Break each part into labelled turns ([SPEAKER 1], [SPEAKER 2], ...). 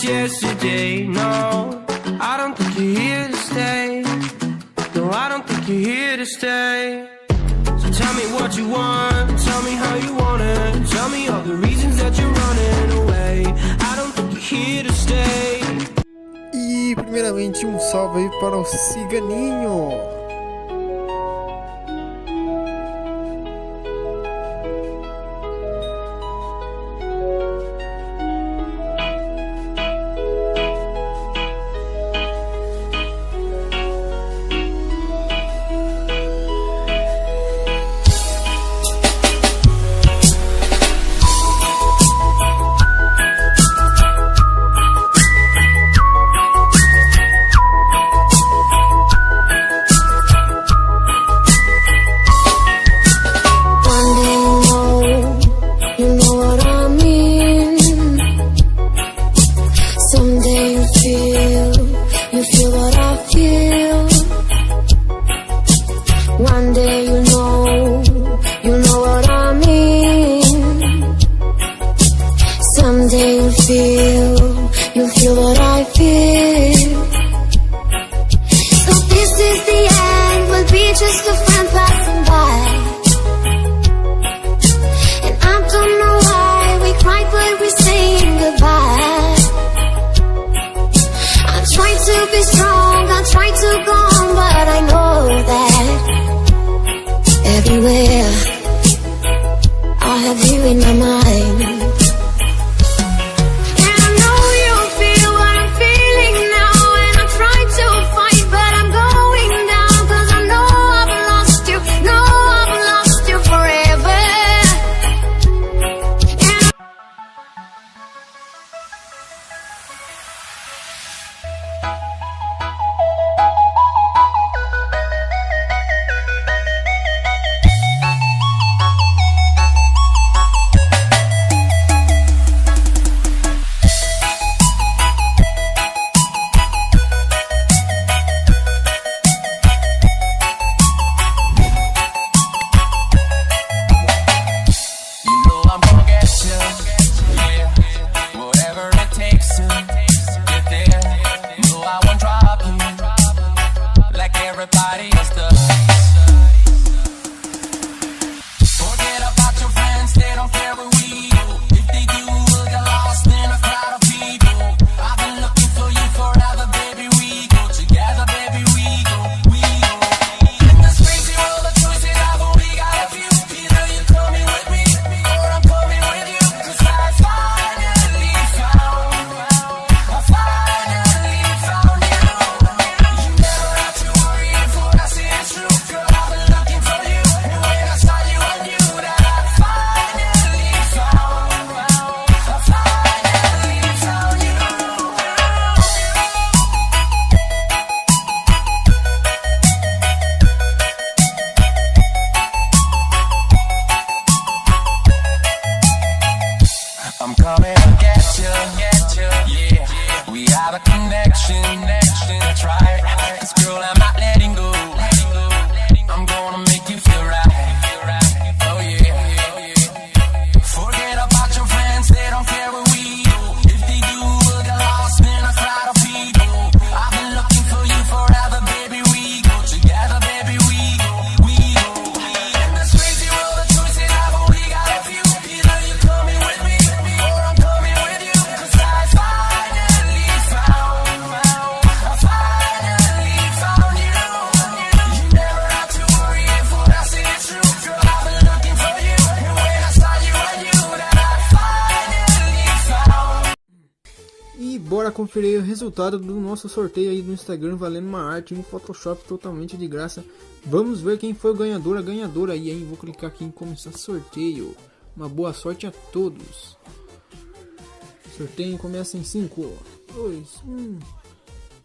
[SPEAKER 1] yesterday. No, I don't think you're here to stay. No, I don't think you're here to stay. So tell me what you want, tell me how you want it. Tell me all the reasons that you're running away. I don't think you're here to stay.
[SPEAKER 2] E primeiramente um salve aí para o Ciganinho. Bora conferir o resultado do nosso sorteio aí no Instagram, valendo uma arte em Photoshop totalmente de graça. Vamos ver quem foi o ganhador, a ganhadora aí, hein? Vou clicar aqui em começar sorteio. Uma boa sorte a todos. Sorteio começa em 5, 2, 1.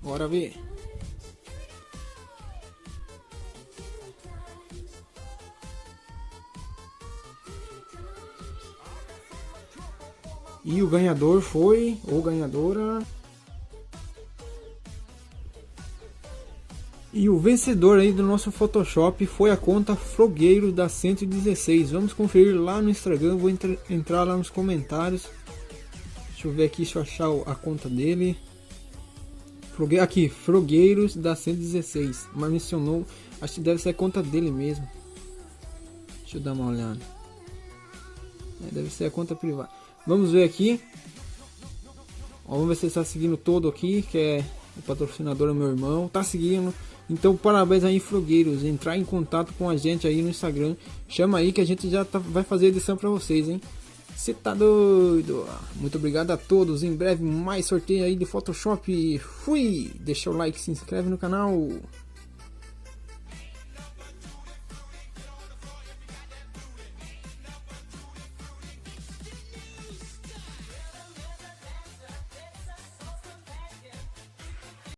[SPEAKER 2] Bora ver. E o ganhador foi, ou ganhadora. E o vencedor aí do nosso Photoshop foi a conta Frogueiro da 116. Vamos conferir lá no Instagram, vou entrar lá nos comentários. Deixa eu ver aqui se eu achar a conta dele. Aqui, Frogueiros da 116. Mas mencionou, acho que deve ser a conta dele mesmo. Deixa eu dar uma olhada. Deve ser a conta privada. Vamos ver aqui. Ó, vamos ver se ele está seguindo todo aqui, que é o patrocinador é meu irmão. Tá seguindo. Então parabéns aí, Frogueiros. Entrar em contato com a gente aí no Instagram. Chama aí que a gente já vai fazer edição para vocês, hein? Você tá doido? Muito obrigado a todos. Em breve mais sorteio aí de Photoshop. Fui! Deixa o like, se inscreve no canal.